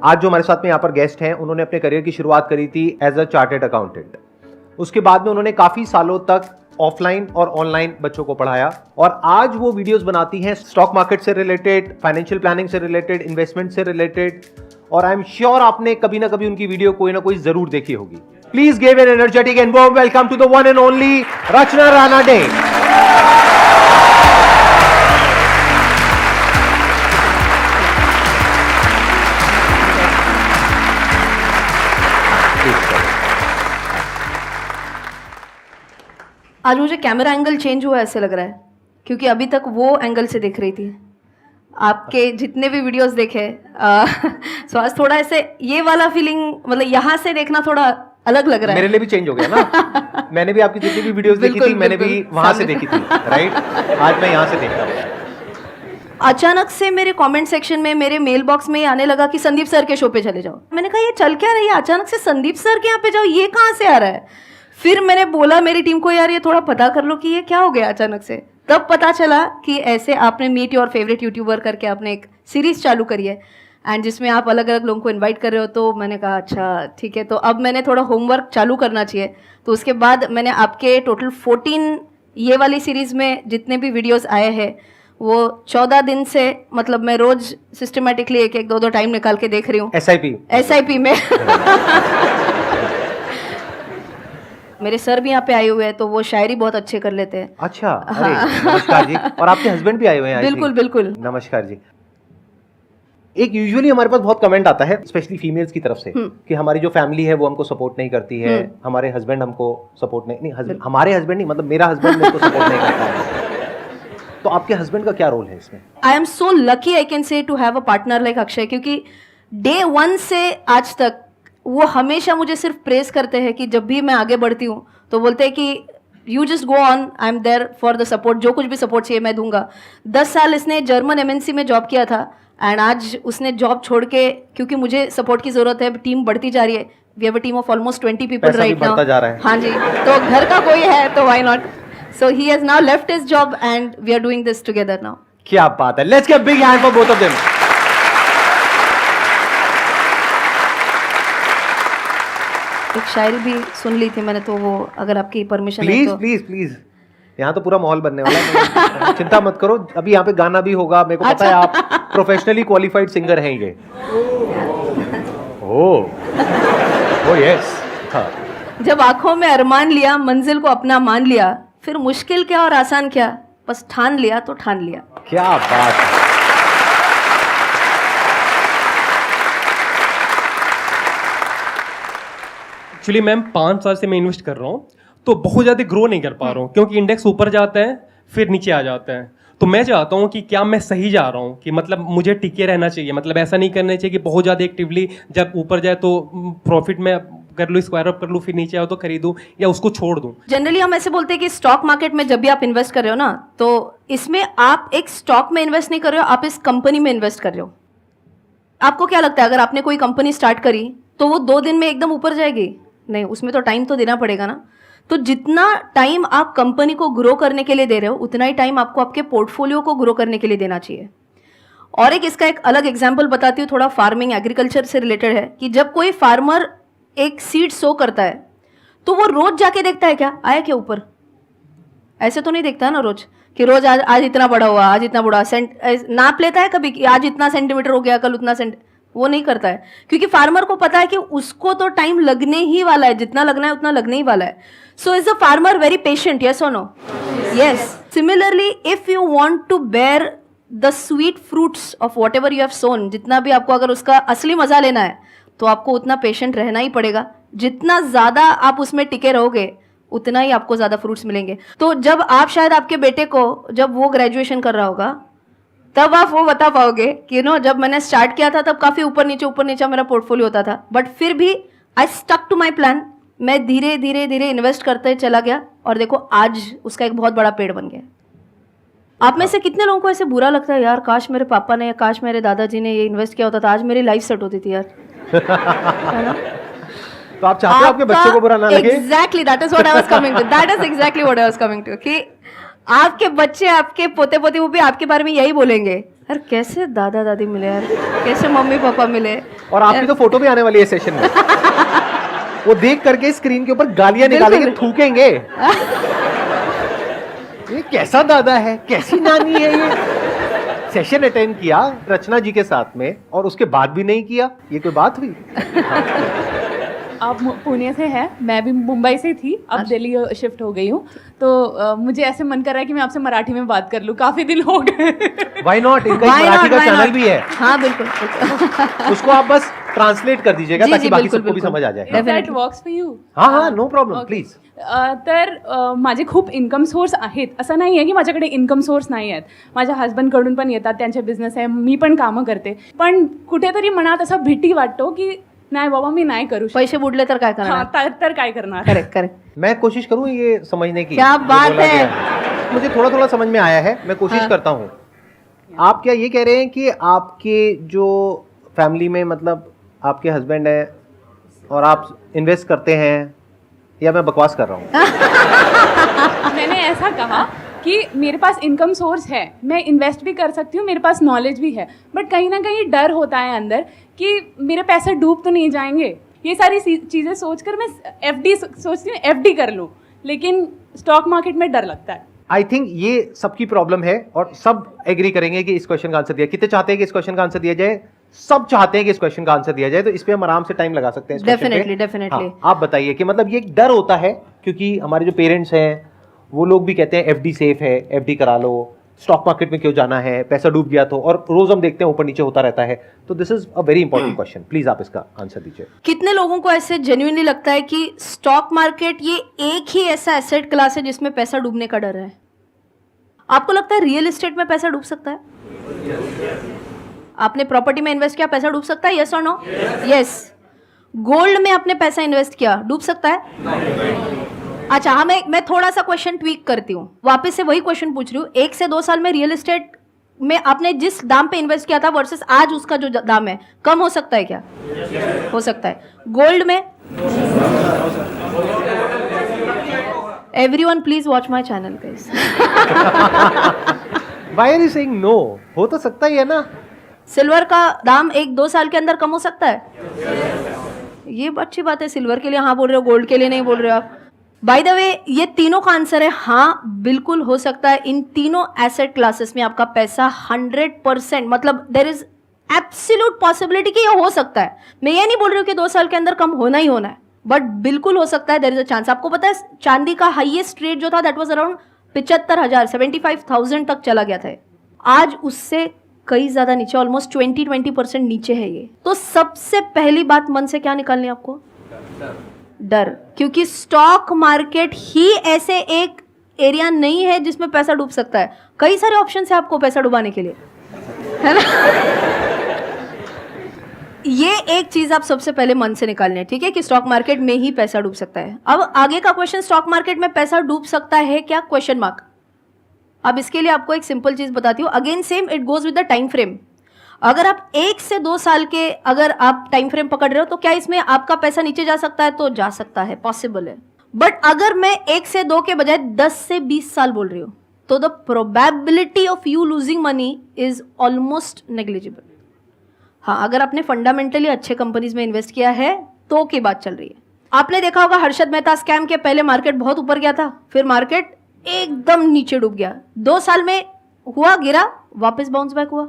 आज जो हमारे साथ में यहाँ पर गेस्ट हैं, उन्होंने अपने करियर की शुरुआत करी थी एज अ चार्टेड अकाउंटेंट। उसके बाद में उन्होंने काफी सालों तक ऑफलाइन और ऑनलाइन बच्चों को पढ़ाया और आज वो वीडियोस बनाती हैं स्टॉक मार्केट से रिलेटेड, फाइनेंशियल प्लानिंग से रिलेटेड, इन्वेस्टमेंट से रिलेटेड, और आई एम श्योर आपने कभी ना कभी उनकी वीडियो कोई ना कोई जरूर देखी होगी। Please give an energetic and warm welcome to the one and only Rachna Ranade. आज मुझे कैमरा एंगल चेंज हुआ ऐसे लग रहा है, क्योंकि अभी तक वो एंगल से देख रही थी आपके जितने भी वीडियोस देखे। सो आज थोड़ा ऐसे ये वाला फीलिंग, मतलब यहाँ से देखना थोड़ा अलग लग रहा है। मेरे लिए भी चेंज हो गया ना। मैंने भी आपकी जितनी भी वीडियोस देखी थी, मैंने भी वहां से देखी थी, राइट? आज मैं यहाँ से देख रहा हूँ। अचानक से मेरे कमेंट सेक्शन में, मेरे मेल बॉक्स में आने लगा कि संदीप सर के शो पे चले जाओ। मैंने कहा ये चल क्या रही है, अचानक से संदीप सर के यहाँ पे जाओ, ये कहाँ से आ रहा है? फिर मैंने बोला मेरी टीम को, यार ये थोड़ा पता कर लो कि ये क्या हो गया अचानक से। तब पता चला कि ऐसे आपने मीट योर फेवरेट यूट्यूबर करके आपने एक सीरीज चालू करी है एंड जिसमें आप अलग अलग लोगों को इनवाइट कर रहे हो। तो मैंने कहा अच्छा ठीक है, तो अब मैंने थोड़ा होमवर्क चालू करना चाहिए। तो उसके बाद मैंने आपके टोटल 14 ये वाली सीरीज़ में जितने भी वीडियोस आए हैं वो 14 दिन से, मतलब मैं रोज सिस्टमेटिकली एक एक दो टाइम निकाल के देख रही हूँ। एसआईपी में मेरे सर भी यहाँ पे आए हुए हैं, तो वो शायरी बहुत अच्छे कर लेते हैं। अच्छा, अरे नमस्कार जी। और आपके हस्बैंड भी आए हुए हैं? बिल्कुल बिल्कुल, नमस्कार जी। एक यूजुअली हमारे पास बहुत कमेंट आता है स्पेशली फीमेल्स की तरफ से कि हमारी जो फैमिली है वो हमको सपोर्ट नहीं करती है, हमारे हस्बैंड हमको सपोर्ट नहीं हमारे हस्बैंड नहीं, मतलब मेरा हस्बैंड मेरे को सपोर्ट नहीं करता है। तो आपके हस्बैंड का क्या रोल है इसमें? I am so lucky I can say to have a partner like Akshay, क्योंकि डे 1 से आज तक वो हमेशा मुझे सिर्फ प्रेस करते हैं कि जब भी मैं आगे बढ़ती हूँ तो बोलते हैं कि you just go on, I am there for the support, जो कुछ भी सपोर्ट चाहिए मैं दूंगा। 10 साल इसने जर्मन एमएनसी में जॉब किया था एंड आज उसने जॉब छोड़ के, क्योंकि मुझे सपोर्ट की जरूरत है, टीम बढ़ती जा रही है। We have a team of almost 20 people right now. हाँ जी, तो घर का कोई है तो why not. So he has now left his job and we are doing this together now. क्या बात है, let's give big hand for both of them. एक शायरी भी सुन ली थी मैंने, तो वो अगर आपकी परमिशन है तो प्लीज यहाँ तो पूरा माहौल बनने वाला है। चिंता मत करो, अभी यहाँ पे गाना भी होगा। मेरे को पता है आप प्रोफेशनली क्वालिफाइड सिंगर हैं ये। Oh yes. जब आंखों में अरमान लिया, मंजिल को अपना मान लिया, फिर मुश्किल क्या और आसान क्या, बस ठान लिया तो ठान लिया। क्या बात है। एक्चुअली मैम 5 साल से मैं इन्वेस्ट कर रहा हूँ, तो बहुत ज़्यादा ग्रो नहीं कर पा रहा हूँ क्योंकि इंडेक्स ऊपर जाता है फिर नीचे आ जाता है। तो मैं चाहता हूँ कि क्या मैं सही जा रहा हूँ, कि मतलब मुझे टिके रहना चाहिए, मतलब ऐसा नहीं करना चाहिए कि बहुत ज़्यादा एक्टिवली जब ऊपर जाए तो प्रॉफिट में कर लूँ, स्क्वायर अप कर लूँ, फिर नीचे आओ तो खरीदूँ या उसको छोड़ दूँ। जनरली हम ऐसे बोलते हैं कि स्टॉक मार्केट में जब भी आप इन्वेस्ट कर रहे हो ना, तो इसमें आप एक स्टॉक में इन्वेस्ट नहीं कर रहे हो, आप इस कंपनी में इन्वेस्ट कर रहे हो। आपको क्या लगता है अगर आपने कोई कंपनी स्टार्ट करी तो वो 2 दिन में एकदम ऊपर जाएगी? नहीं, उसमें तो टाइम तो देना पड़ेगा ना। तो जितना टाइम आप कंपनी को ग्रो करने के लिए दे रहे हो, उतना ही टाइम आपको आपके पोर्टफोलियो को ग्रो करने के लिए देना चाहिए। और इसका एक अलग एग्जांपल बताती हूँ, थोड़ा फार्मिंग एग्रीकल्चर से रिलेटेड है, कि जब कोई फार्मर एक सीड सो करता है तो वो रोज जाके देखता है क्या आया क्या ऊपर। ऐसे तो नहीं देखता है ना रोज कि रोज आज इतना बड़ा हुआ, आज इतना बड़ा नाप लेता है कभी कि आज इतना सेंटीमीटर हो गया, कल उतना वो नहीं करता है, क्योंकि फार्मर को पता है कि उसको तो टाइम लगने ही वाला है, जितना लगना है उतना लगने ही वाला है। So is a farmer very patient? Yes और no? Yes. Similarly if you want to bear the sweet fruits of whatever you have sown, जितना भी आपको अगर उसका असली मजा लेना है तो आपको उतना पेशेंट रहना ही पड़ेगा। जितना ज्यादा आप उसमें टिके रहोगे उतना ही आपको ज्यादा फ्रूट्स मिलेंगे। तो जब आप शायद आपके बेटे को, जब वो ग्रेजुएशन कर रहा होगा, तब आप वो बता पाओगे कि जब मैंने स्टार्ट किया था तब काफ़ी ऊपर नीचे मेरा पोर्टफोलियो होता था, बट फिर भी I stuck to my plan. मैं धीरे धीरे इन्वेस्ट करते चला गया और देखो आज उसका एक बहुत बड़ा पेड़ बन गया। आप में से कितने लोगों को ऐसे बुरा लगता है, यार काश मेरे पापा ने, काश मेरे दादाजी ने ये इन्वेस्ट किया होता था, आज मेरी लाइफ सेट होती थी यार। है ना? तो आप चाहते हो आपके बच्चों को बुरा ना लगे? Exactly, that is what I was coming to, that is exactly what I was coming to, कि आपके बच्चे, आपके पोते पोती, वो भी आपके बारे में यही बोलेंगे, यार कैसे दादा दादी मिले, यार कैसे मम्मी पापा मिले। और आपकी तो फोटो भी आने वाली है सेशन में। वो देख करके स्क्रीन के ऊपर गालियां निकालेंगे, बिल्कुल। थूकेंगे, ये कैसा दादा है, कैसी नानी है ये। सेशन अटेंड किया रचना जी के साथ में और उसके बाद भी नहीं किया, ये कोई बात हुई? आप पुणे से हैं, मैं भी मुंबई से थी, अब दिल्ली शिफ्ट हो गई हूँ, तो मुझे ऐसे मन कर रहा है कि मैं आपसे मराठी में बात कर लूँ, काफी दिन हो गए। व्हाई नॉट, इनका एक Why मराठी not, का why चैनल not? भी है, हाँ बिल्कुल बिल्कुल। उसको आप बस ट्रांसलेट कर दीजिएगा जी, ताकि जी, बाकी बिल्कुल, सबको भी बिल्कुल। समझ आ जाए। Definitely. That works for you? हाँ हाँ, नो प्रॉब्लेम, प्लीज। तर माझे खूप इन्कम सोर्स आहेत, असं नाही आहे की माझ्याकडे इन्कम सोर्स नाही आहेत. माझ्या हस्बंडकडून पण येतात, त्यांचे बिझनेस आहे, मी पण कामं करते, पण कुठेतरी मनात असा भीती वाटतो की नाही बाबा मी नाही करू शकत. पैसे बुडले तर काय हां, करणार? तर काय करणार? Correct correct. मैं कोशिश करूं ये समझने की, क्या जो बात बोला है। गया है। मुझे थोड़ा थोड़ा समझ में आया है, मैं कोशिश हाँ। करता हूँ। आप क्या ये कह रहे हैं कि आपके जो फैमिली में मतलब आपके हस्बैंड है और आप इन्वेस्ट करते हैं, या मैं बकवास कर रहा हूँ? मैंने ऐसा कहा कि मेरे पास इनकम सोर्स है, मैं इन्वेस्ट भी कर सकती हूँ, मेरे पास नॉलेज भी है, बट कहीं ना कहीं डर होता है अंदर कि मेरे पैसे डूब तो नहीं जाएंगे। ये सारी चीज़ें सोचकर मैं एफडी सोचती हूँ, एफडी कर लूँ, लेकिन स्टॉक मार्केट में डर लगता है। आई थिंक ये सबकी प्रॉब्लम है और सब एग्री करेंगे कि इस क्वेश्चन का आंसर दिया। कितने चाहते हैं कि इस क्वेश्चन का आंसर दिया जाए? सब चाहते हैं कि इस क्वेश्चन का आंसर दिया जाए, तो इस पे हम आराम से टाइम लगा सकते हैं इस question पे। Definitely, definitely. हाँ, आप बताइए कि मतलब ये एक डर होता है क्योंकि हमारे जो पेरेंट्स हैं वो लोग भी कहते हैं एफडी सेफ है, एफडी करा लो, स्टॉक मार्केट में क्यों जाना है, पैसा डूब गया तो, और रोज हम देखते हैं ऊपर नीचे होता रहता है। तो this is a very important question, please आप इसका आंसर दीजिए। कितने लोगों को ऐसे जेन्युइनली लगता है कि स्टॉक मार्केट ये एक ही ऐसा एसेट क्लास है जिसमें पैसा डूबने का डर है? आपको लगता है रियल एस्टेट में पैसा डूब सकता है? आपने प्रॉपर्टी में इन्वेस्ट किया, पैसा डूब सकता है? यस और नो? यस। गोल्ड में आपने पैसा इन्वेस्ट किया, डूब सकता है? अच्छा, हाँ, मैं थोड़ा सा क्वेश्चन ट्वीक करती हूँ, वापस से वही क्वेश्चन पूछ रही हूँ। 1 से 2 साल में रियल एस्टेट में आपने जिस दाम पे इन्वेस्ट किया था वर्सेस आज उसका जो दाम है, कम हो सकता है क्या? हो सकता है। गोल्ड में? Everyone please watch my channel guys. Why are you saying no? हो तो सकता ही है ना। सिल्वर का दाम 1-2 साल के अंदर कम हो सकता है? ये अच्छी बात है, सिल्वर के लिए हाँ बोल रहे हो, गोल्ड के लिए नहीं बोल रहे हो आप। बाय द वे, ये तीनों का आंसर है हाँ, बिल्कुल हो सकता है। इन तीनों एसेट क्लासेस में आपका पैसा 100%, मतलब देयर इज एब्सोल्यूट पॉसिबिलिटी कि ये हो सकता है। मैं ये नहीं बोल रही हूँ कि 2 साल के अंदर कम होना ही होना है, बट बिल्कुल हो सकता है, देयर इज अ चांस। आपको पता है चांदी का हाईएस्ट रेट जो था दैट वाज अराउंड 75,000, 75,000 तक चला गया था। आज उससे कई ज्यादा नीचे, ऑलमोस्ट 20% नीचे है ये। तो सबसे पहली बात मन से क्या निकालनी है आपको? डर। क्योंकि स्टॉक मार्केट ही ऐसे एक एरिया नहीं है जिसमें पैसा डूब सकता है। कई सारे ऑप्शन है आपको पैसा डुबाने के लिए, है ना? ये एक चीज आप सबसे पहले मन से निकालनी है, ठीक है, कि स्टॉक मार्केट में ही पैसा डूब सकता है। अब आगे का क्वेश्चन, स्टॉक मार्केट में पैसा डूब सकता है क्या? Question mark. अब इसके लिए आपको एक सिंपल चीज बताती हूँ। Again same, it goes with the time frame. अगर आप 1 से 2 साल के अगर आप टाइम फ्रेम पकड़ रहे हो तो क्या इसमें आपका पैसा नीचे जा सकता है? तो जा सकता है, पॉसिबल है। बट अगर मैं 1 से 2 के बजाय 10 से 20 साल बोल रही हूँ तो the probability of you losing money is almost negligible. हाँ, अगर आपने फंडामेंटली अच्छे कंपनीज में इन्वेस्ट किया है तो की बात चल रही है। आपने देखा होगा हर्षद मेहता स्कैम के पहले मार्केट बहुत ऊपर गया था, फिर मार्केट एकदम नीचे डूब गया। 2 साल में हुआ, गिरा, वापस बाउंस बैक हुआ।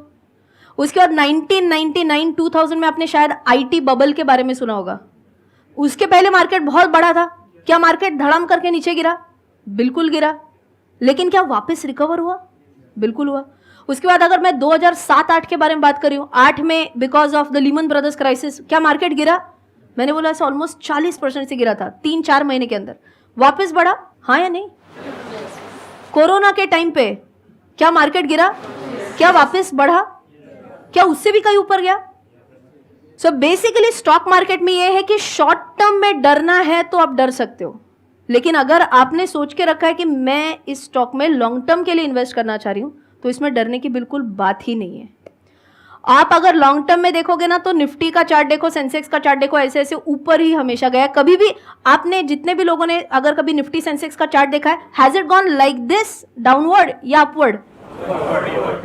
उसके बाद 1999 2000 में आपने शायद आईटी बबल के बारे में सुना होगा। उसके पहले मार्केट बहुत बड़ा था। क्या मार्केट धड़ाम करके नीचे गिरा? बिल्कुल गिरा। लेकिन क्या वापस रिकवर हुआ? बिल्कुल हुआ। उसके बाद अगर मैं 2007-8 के बारे में बात कर रही हूँ, 8 में because of the Lehman brothers crisis क्या मार्केट गिरा? मैंने बोला ऐसा ऑलमोस्ट 40% से गिरा था 3-4 महीने के अंदर। वापस बढ़ा, हाँ या नहीं? कोरोना के टाइम पे क्या मार्केट गिरा? क्या वापस बढ़ा? क्या उससे भी कहीं ऊपर गया? सो बेसिकली स्टॉक मार्केट में यह है कि शॉर्ट टर्म में डरना है तो आप डर सकते हो, लेकिन अगर आपने सोच के रखा है कि मैं इस स्टॉक में लॉन्ग टर्म के लिए इन्वेस्ट करना चाह रही हूं तो इसमें डरने की बिल्कुल बात ही नहीं है। आप अगर लॉन्ग टर्म में देखोगे ना तो निफ्टी का चार्ट देखो, सेंसेक्स का चार्ट देखो, ऐसे ऐसे ऊपर ही हमेशा गया। कभी भी आपने, जितने भी लोगों ने अगर कभी निफ्टी सेंसेक्स का चार्ट देखा है, has it gone like this downward या upward?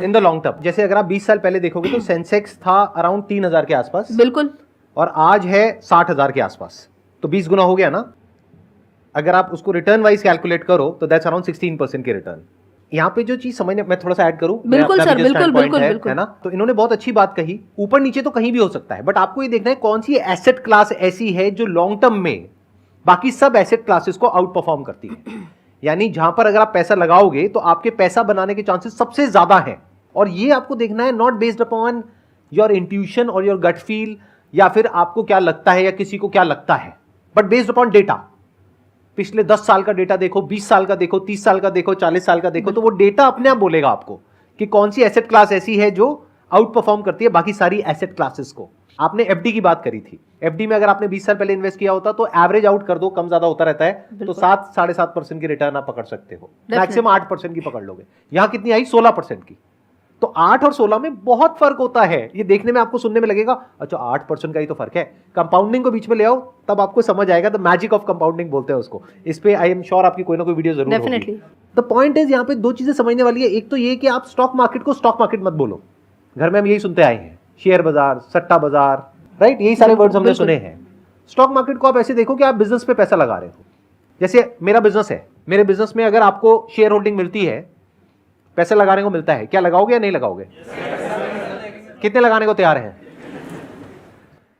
In the long term. जैसे अगर आप 20 साल पहले देखोगे तो सेंसेक्स था अराउंड 3000 के आसपास, बिल्कुल। और आज है 60,000 के आसपास, तो 20 गुना हो गया ना। अगर आप उसको रिटर्न वाइज कैलकुलेट करो तो दैट्स अराउंड 16% के रिटर्न। यहाँ पे जो चीज समझने, मैं थोड़ा ऐड करूं, बिल्कुल सर, बिल्कुल बिल्कुल है ना। तो इन्होंने बहुत अच्छी बात कही, ऊपर नीचे तो कहीं भी हो सकता है, बट आपको ये देखना है कौन सी एसेट क्लास ऐसी है जो लॉन्ग टर्म में बाकी सब एसेट क्लासेस को आउट परफॉर्म करती है। यानी जहां पर अगर आप पैसा लगाओगे तो आपके पैसा बनाने के चांसेस सबसे ज्यादा हैं। और ये आपको देखना है not based upon your intuition और योर गट फील, या फिर आपको क्या लगता है या किसी को क्या लगता है, बट बेस्ड अपॉन डेटा। पिछले 10 साल का डेटा देखो, 20 साल का देखो, 30 साल का देखो, 40 साल का देखो, तो वो डेटा अपने आप बोलेगा आपको कि कौन सी एसेट क्लास ऐसी है जो आउट परफॉर्म करती है बाकी सारी एसेट क्लासेस को। आपने एफडी की बात करी थी, एफडी में अगर आपने 20 साल पहले इन्वेस्ट किया होता तो एवरेज आउट कर दो, कम ज्यादा होता रहता है, तो 7-7.5% की रिटर्न आप पकड़ सकते हो, मैक्सिमम 8% की पकड़ लोगे। यहां कितनी आई? 16% की। तो 8 और 16 में बहुत फर्क होता है। ये देखने में आपको सुनने में लगेगा अच्छा 8% का ही तो फर्क है। कंपाउंडिंग को बीच में ले आओ तब आपको समझ आएगा, द मैजिक ऑफ कंपाउंडिंग बोलते हैं उसको। इस पे आई एम श्योर आपकी कोई ना कोई वीडियो जरूर होगी। द पॉइंट इज यहाँ पे दो चीजें समझने वाली है। एक तो ये कि आप स्टॉक मार्केट को स्टॉक मार्केट मत बोलो, घर में हम यही सुनते आए हैं, शेयर बाजार, सट्टा बाजार, राइट, यही सारे वर्ड्स हमने सुने हैं। स्टॉक मार्केट को आप ऐसे देखो कि आप बिजनेस पे पैसा लगा रहे हो। जैसे मेरा बिजनेस है, मेरे बिजनेस में अगर आपको शेयर होल्डिंग मिलती है, पैसे लगाने को मिलता है, क्या लगाओगे या नहीं लगाओगे? कितने लगाने को तैयार हैं?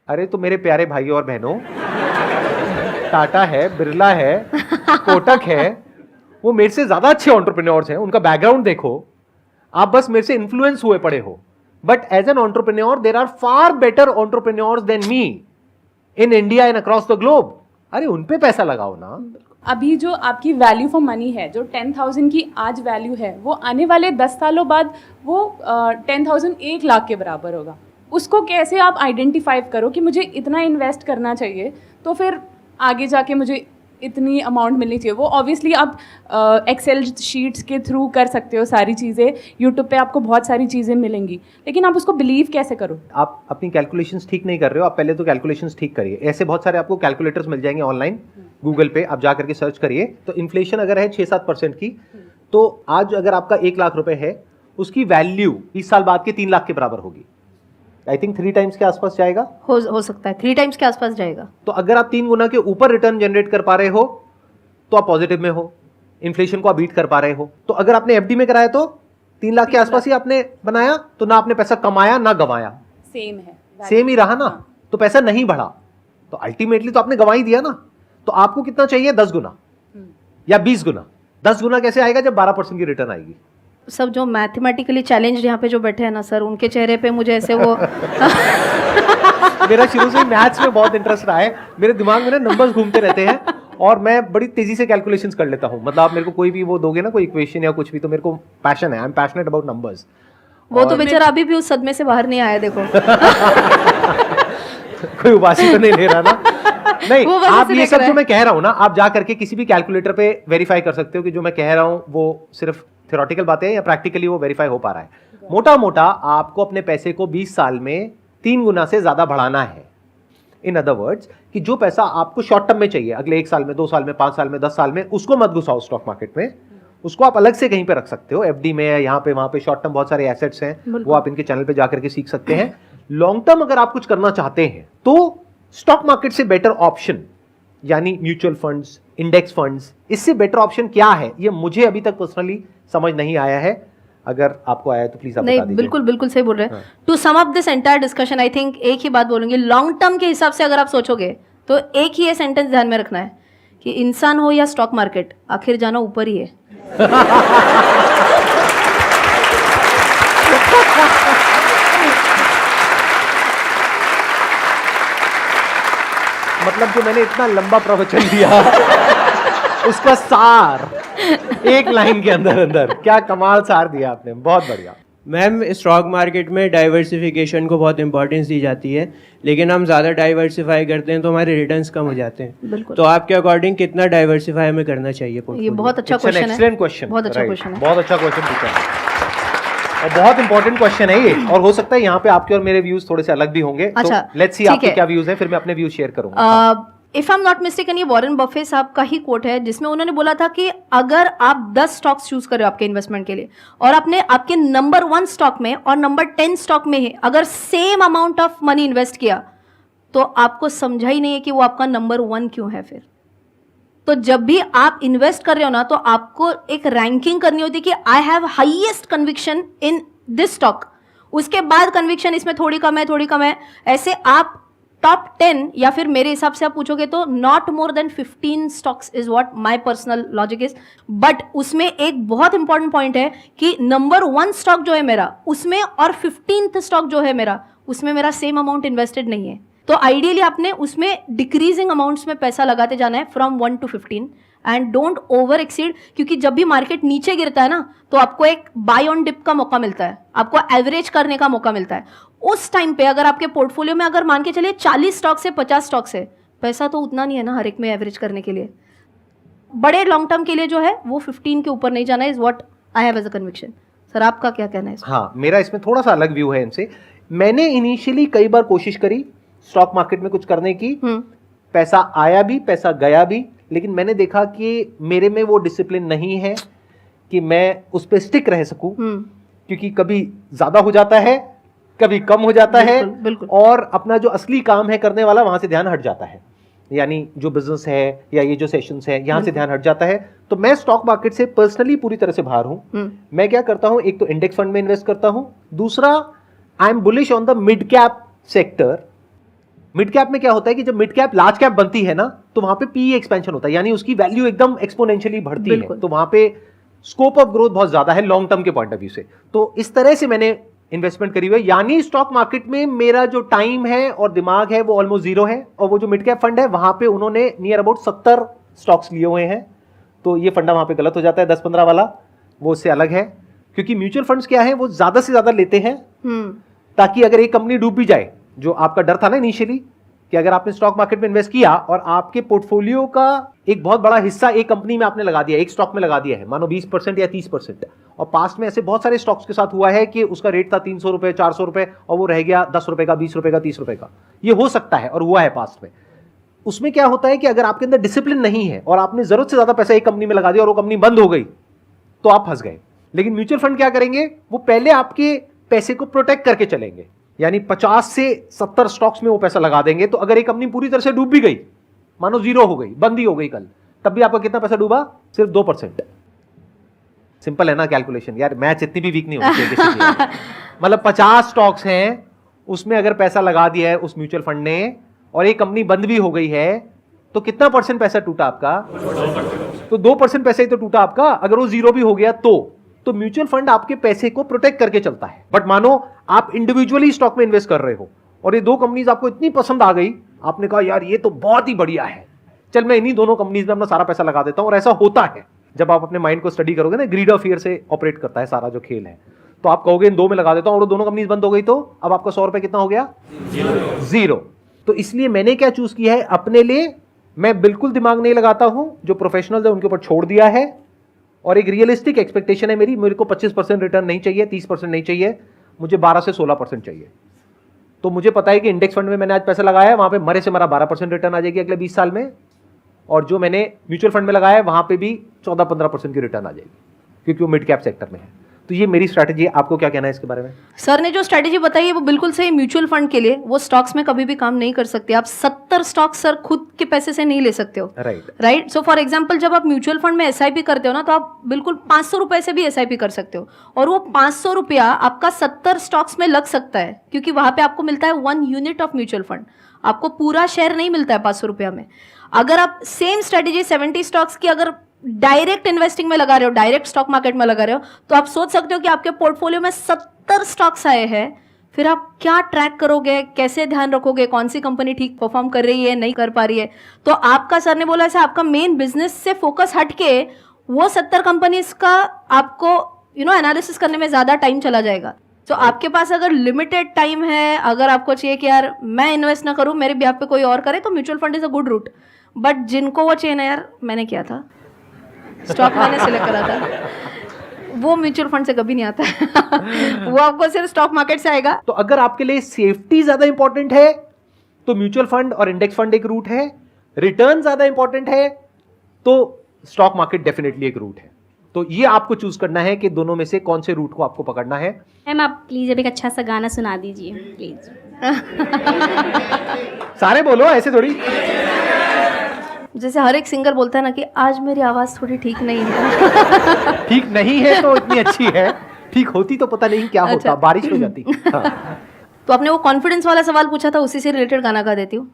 अरे तो मेरे प्यारे भाइयों और बहनों, टाटा है, बिरला है, कोटक है, वो मेरे से ज्यादा अच्छे एंटरप्रेन्योर्स हैं, उनका बैकग्राउंड देखो। आप बस मेरे से इन्फ्लुएंस हुए पड़े हो, but as an entrepreneur there are far better entrepreneurs than me in India and across the globe. अरे उन पे पैसा लगाओ ना। अभी जो आपकी वैल्यू फॉर मनी है, जो 10,000 की आज वैल्यू है, वो आने वाले 10 सालों बाद वो 10,000 1 लाख के बराबर होगा। उसको कैसे आप आइडेंटिफाई करो कि मुझे इतना इन्वेस्ट करना चाहिए तो फिर आगे जाके मुझे इतनी अमाउंट मिलनी चाहिए। वो ऑब्वियसली आप एक्सेल शीट्स के थ्रू कर सकते हो सारी चीज़ें, यूट्यूब पे आपको बहुत सारी चीज़ें मिलेंगी, लेकिन आप उसको बिलीव कैसे करो? आप अपनी कैलकुलेशंस ठीक नहीं कर रहे हो, आप पहले तो कैलकुलेशंस ठीक करिए। ऐसे बहुत सारे आपको कैलकुलेटर्स मिल जाएंगे ऑनलाइन, गूगल पे आप जा करके सर्च करिए। तो इन्फ्लेशन अगर है 6-7% की, तो आज अगर आपका 1 लाख रुपए है, उसकी वैल्यू 20 साल बाद के 3 लाख के बराबर होगी। आई थिंक 3 टाइम्स के आसपास जाएगा, हो सकता है 3 टाइम्स के आसपास जाएगा। तो अगर आप 3 गुना के ऊपर रिटर्न जनरेट कर पा रहे हो तो आप पॉजिटिव में हो, इन्फ्लेशन को आप बीट कर पा रहे हो। तो अगर आपने एफडी में कराया तो 3 लाख के आसपास ही आपने बनाया, तो ना आपने पैसा कमाया ना गंवाया, सेम है, सेम ही रहा ना। तो पैसा नहीं बढ़ा, तो अल्टीमेटली तो आपने गंवा ही दिया ना। तो आपको कितना चाहिए? 10 गुना या 20 गुना। 10 गुना कैसे आएगा? जब 12% की रिटर्न आएगी। सब जो मैथमेटिकली चैलेंज यहाँ पे जो बैठे हैं ना सर, उनके चेहरे पे मुझे ऐसे वो मेरा शुरू से मैथ्स में बहुत इंटरेस्ट रहा है, मेरे दिमाग में ना नंबर्स घूमते रहते हैं और मैं बड़ी तेजी से कैलकुलेशंस कर लेता हूँ। मतलब आप मेरे को कोई भी वो दोगे ना, कोई इक्वेशन या कुछ भी, तो मेरे को पैशन है, I am passionate about numbers. वो तो बेचारा अभी भी उस सदमे से बाहर नहीं आया, देखो। कोई उबासी तो नहीं ले रहा ना? नहीं, वो बस आप ऐसे ये देख सब रहा जो है। मैं कह रहा हूं ना, आप जा करके किसी भी कैलकुलेटर पे वेरीफाई कर सकते हो कि जो मैं कह रहा हूं वो सिर्फ थ्योरेटिकल बातें हैं या प्रैक्टिकली वो वेरीफाई हो पा रहा है। मोटा मोटा आपको अपने पैसे को 20 साल में 3 गुना से ज्यादा बढ़ाना है। इन अदर वर्ड्स कि जो पैसा आपको शॉर्ट टर्म में चाहिए, अगले 1 साल में, 2 साल में, 5 साल में, 10 साल में, उसको मत घुसाओ स्टॉक मार्केट में। उसको आप अलग से कहीं पे रख सकते हो, एफडी में, यहाँ पे, वहां पे। शॉर्ट टर्म बहुत सारे एसेट्स हैं, वो आप इनके चैनल पे जाकर के सीख सकते हैं। लॉन्ग टर्म अगर आप कुछ करना चाहते हैं तो स्टॉक मार्केट से बेटर ऑप्शन, यानी म्यूचुअल फंड्स, इंडेक्स फंड्स, इससे बेटर ऑप्शन क्या है, ये मुझे अभी तक पर्सनली समझ नहीं आया है। अगर आपको आया है तो प्लीज आप नहीं, बता दीजिए। बिल्कुल बिल्कुल सही बोल रहे हैं। To sum up this entire discussion, I think एक ही बात बोलूंगी, लॉन्ग टर्म के हिसाब से अगर आप सोचोगे तो एक ही ये सेंटेंस ध्यान में रखना है कि इंसान हो या स्टॉक मार्केट, आखिर जाना ऊपर ही है। मतलब जो मैंने इतना लंबा प्रवचन दिया उसका सार एक लाइन के अंदर अंदर, क्या कमाल सार दिया आपने, बहुत बढ़िया। मैम, स्टॉक मार्केट में डाइवर्सिफिकेशन को बहुत इंपॉर्टेंस दी जाती है, लेकिन हम ज़्यादा डाइवर्सिफाई करते हैं तो हमारे रिटर्न्स कम हो जाते हैं। बिल्कुल। तो आपके अकॉर्डिंग कितना डाइवर्सिफाई हमें करना चाहिए ये portfolio? बहुत अच्छा It's an क्वेश्चन है, excellent question. बहुत अच्छा Right. क्वेश्चन है। बहुत अच्छा क्वेश्चन पूछा है और बहुत इंपॉर्टेंट क्वेश्चन है ये। और हो सकता है यहाँ पे आपके और मेरे व्यूज थोड़े से अलग भी होंगे। अच्छा, लेट्स सी ठीक आपके है। क्या व्यूज हैं, फिर मैं अपने व्यूज शेयर करूंगा। If I am not mistaken, ये वॉरेन बफे साहब का ही कोट है, जिसमें उन्होंने बोला था कि अगर आप 10 स्टॉक्स चूज कर रहे हो आपके इन्वेस्टमेंट के लिए, और आपने आपके नंबर 1 स्टॉक में और नंबर 10 स्टॉक में ही अगर same amount of money invest किया, तो आपको समझा ही नहीं है कि वो आपका नंबर 1 क्यों है फिर। तो जब भी आप इन्वेस्ट कर रहे हो ना, तो आपको एक रैंकिंग करनी होती है कि I have highest conviction in this stock, उसके बाद कन्विक्शन इसमें थोड़ी कम है, थोड़ी कम है, ऐसे आप टॉप 10 या फिर मेरे हिसाब से आप पूछोगे तो not more than 15 stocks is what my personal logic is. But उसमें एक बहुत इंपॉर्टेंट पॉइंट है कि नंबर 1 स्टॉक जो है मेरा उसमें और 15th स्टॉक जो है मेरा उसमें मेरा सेम अमाउंट इन्वेस्टेड नहीं है। तो आइडियली आपने उसमें डिक्रीजिंग अमाउंट्स में पैसा लगाते जाना है from 1 to 15 and don't over exceed, क्योंकि जब भी मार्केट नीचे गिरता है ना तो आपको एक बाय ऑन डिप का मौका मिलता है, आपको एवरेज करने का मौका मिलता है। उस टाइम पे अगर आपके पोर्टफोलियो में अगर मान के चलिए 40 स्टॉक्स है, 50 स्टॉक्स है, पैसा तो उतना नहीं है ना हर एक में एवरेज करने के लिए। बड़े लॉन्ग टर्म के लिए जो है वो 15 के ऊपर नहीं जाना is what I have as a conviction. Sir आपका क्या कहना है इसमें? हाँ, मेरा इसमें थोड़ा सा अलग व्यू है इनसे। मैंने इनिशियली कई बार कोशिश करी स्टॉक मार्केट में कुछ करने की, पैसा आया भी पैसा गया भी, लेकिन मैंने देखा कि मेरे में वो डिसिप्लिन नहीं है कि मैं उस पर स्टिक रह सकूं, क्योंकि कभी ज्यादा हो जाता है, कभी कम हो जाता है, बिल्कुल। और अपना जो असली काम है करने वाला वहां से ध्यान हट जाता है, यानी जो बिजनेस है या ये जो सेशंस है यहां से ध्यान हट जाता है। तो मैं स्टॉक मार्केट से पर्सनली पूरी तरह से बाहर हूं। मैं क्या करता हूं, एक तो इंडेक्स फंड में इन्वेस्ट करता हूं, दूसरा I am bullish on the mid cap sector. Mid cap में क्या होता है कि जब मिड कैप लार्ज कैप बनती है ना तो वहां पे पीई एक्सपेंशन होता है, यानी उसकी वैल्यू एकदम एक्सपोनेंशियली बढ़ती है, तो वहां पे स्कोप ऑफ ग्रोथ बहुत ज्यादा है लॉन्ग टर्म के पॉइंट ऑफ व्यू से। तो इस तरह से मैंने इन्वेस्टमेंट करी हुई है, यानी स्टॉक मार्केट में मेरा जो टाइम है और दिमाग है वो ऑलमोस्ट जीरो है। और वो जो मिड कैप फंड है वहां पे उन्होंने नियर अबाउट 70 स्टॉक्स लिए हुए हैं, तो ये फंडा वहां पे गलत हो जाता है। 10-15 वाला वो उससे अलग है, क्योंकि म्यूचुअल फंड्स क्या है वो ज्यादा से ज्यादा लेते हैं ताकि अगर एक कंपनी डूब भी जाए, जो आपका डर था ना इनिशियली कि अगर आपने स्टॉक मार्केट में इन्वेस्ट किया और आपके पोर्टफोलियो का एक बहुत बड़ा हिस्सा एक कंपनी में आपने लगा दिया, एक स्टॉक में लगा दिया है, मानो 20% या 30%, और पास्ट में ऐसे बहुत सारे स्टॉक्स के साथ हुआ है कि उसका रेट था 300 रुपए, 400 रुपए, और वो रह गया 10 रुपए का, 20 रुपए का, 30 रुपए का। ये हो सकता है और हुआ है पास्ट में। उसमें क्या होता है कि अगर आपके अंदर डिसिप्लिन नहीं है और आपने जरूरत से ज्यादा पैसा एक कंपनी में लगा दिया और वो कंपनी बंद हो गई तो आप फंस गए। लेकिन म्यूचुअल फंड क्या करेंगे, वो पहले आपके पैसे को प्रोटेक्ट करके चलेंगे, यानी 50 से 70 स्टॉक्स में वो पैसा लगा देंगे। तो अगर एक कंपनी पूरी तरह से डूब भी गई, मानो जीरो हो गई, बंदी हो गई कल, तब भी आपका कितना पैसा डूबा? सिर्फ 2%। सिंपल है ना कैलकुलेशन यार, मैथ्स इतनी भी वीक नहीं होनी चाहिए किसी की। मतलब 50 स्टॉक्स हैं, उसमें अगर पैसा लगा दिया है उस म्यूचुअल फंड ने और एक कंपनी बंद भी हो गई है, तो कितना परसेंट पैसा टूटा आपका? तो 2% पैसा ही तो टूटा आपका। अगर वो जीरो भी हो गया तो म्यूचुअल फंड आपके पैसे को प्रोटेक्ट करके चलता है। बट मानो आप इंडिविजुअली स्टॉक में इन्वेस्ट कर रहे हो और ये 2 कंपनीज आपको इतनी पसंद आ गई, आपने कहा यार ये तो बहुत ही बढ़िया है, चल मैं इन्हीं दोनों कंपनीज में अपना सारा पैसा लगा देता हूं। और ऐसा होता है जब आप अपने माइंड को स्टडी करोगे ना, ग्रीड ऑफ फियर से ऑपरेट करता है सारा जो खेल है। तो आप कहोगे इन 2 में लगा देता हूं और दोनों कंपनीज बंद हो गई, तो अब आपका 100 रुपए कितना हो गया? जीरो। तो इसलिए मैंने क्या चूज किया है अपने लिए, मैं बिल्कुल दिमाग नहीं लगाता हूं, जो प्रोफेशनल्स है उनके ऊपर छोड़ दिया है। और एक रियलिस्टिक एक्सपेक्टेशन है मेरी, मेरे को 25% रिटर्न नहीं चाहिए, 30% नहीं चाहिए, मुझे 12 से 16% चाहिए। तो मुझे पता है कि इंडेक्स फंड में मैंने आज पैसा लगाया है, वहां पे मरे से मरा 12% रिटर्न आ जाएगी अगले 20 साल में, और जो मैंने म्यूचुअल फंड में लगाया है वहां पे भी 14-15% की रिटर्न आ जाएगी, क्योंकि वो मिड कैप सेक्टर में है। तो ये मेरी स्ट्रैटेजी है। आपको क्या कहना है इसके बारे में? सर ने जो स्ट्रेटेजी बताई है वो बिल्कुल सही। म्यूचुअल फंड के लिए वो स्टॉक्स में कभी भी काम नहीं कर सकते। आप 70 स्टॉक सर खुद के पैसे से नहीं ले सकते हो, राइट। सो फॉर एग्जांपल जब आप म्यूचुअल फंड में एसआईपी करते हो ना, तो आप बिल्कुल 500 रुपए से भी एसआईपी कर सकते हो, और वो 500 रुपया आपका 70 स्टॉक्स में लग सकता है, क्योंकि वहां पे आपको मिलता है 1 यूनिट ऑफ म्यूचुअल फंड, आपको पूरा शेयर नहीं मिलता है 500 रुपया में। अगर आप सेम स्ट्रेटेजी 70 स्टॉक्स की अगर डायरेक्ट इन्वेस्टिंग में लगा रहे हो, डायरेक्ट स्टॉक मार्केट में लगा रहे हो, तो आप सोच सकते हो कि आपके पोर्टफोलियो में 70 स्टॉक्स आए हैं, फिर आप क्या ट्रैक करोगे, कैसे ध्यान रखोगे कौन सी कंपनी ठीक परफॉर्म कर रही है, नहीं कर पा रही है। तो आपका सर ने बोला ऐसा आपका मेन बिजनेस से फोकस हटके वो 70 कंपनीज का आपको एनालिसिस करने में ज्यादा टाइम चला जाएगा। तो आपके पास अगर लिमिटेड टाइम है, अगर आपको चाहिए कि यार मैं इन्वेस्ट ना करूं, मेरे ब्याह पे कोई और करे, तो mutual fund is a good route. बट जिनको वो चाहिए ना, यार मैंने किया था, स्टॉक मैंने सिलेक्ट करा था, वो म्यूचुअल फंड से कभी नहीं आता है। वो आपको सिर्फ स्टॉक मार्केट से आएगा। तो अगर आपके लिए सेफ्टी ज्यादा इंपॉर्टेंट है तो म्यूचुअल फंड और इंडेक्स फंड एक रूट है, रिटर्न ज्यादा इंपॉर्टेंट है तो स्टॉक मार्केट डेफिनेटली एक रूट है। तो ये आपको चूज करना है कि दोनों में से कौन से रूट को आपको पकड़ना है। मैम आप प्लीज अब एक अच्छा सा गाना सुना दीजिए प्लीज। सारे बोलो, ऐसे थोड़ी। जैसे हर एक सिंगर बोलता है ना कि आज मेरी आवाज़ थोड़ी ठीक नहीं है। ठीक नहीं है तो इतनी अच्छी है, ठीक होती तो पता नहीं क्या होता, अच्छा। बारिश हो जाती। हाँ। तो आपने वो कॉन्फिडेंस वाला सवाल पूछा था, उसी से रिलेटेड गाना गा देती हूँ।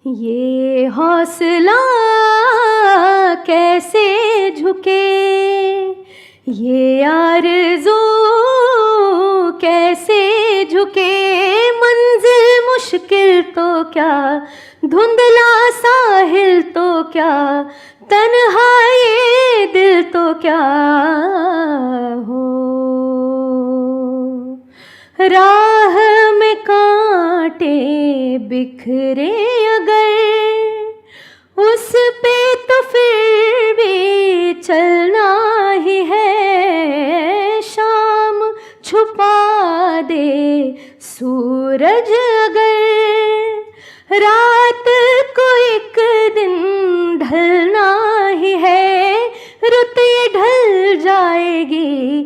ये हौसला कैसे झुके, ये आरज़ू कैसे झुके, मंजिल मुश्किल तो क्या, धुंधला साहिल तो क्या, तन्हाई दिल तो क्या हो, राह में कांटे बिखरे अगर, उस पे तो फिर भी चलना ही है, शाम छुपा दे सूरज अगर, रात को एक दिन ढलना ही है, रुत ये ढल जाएगी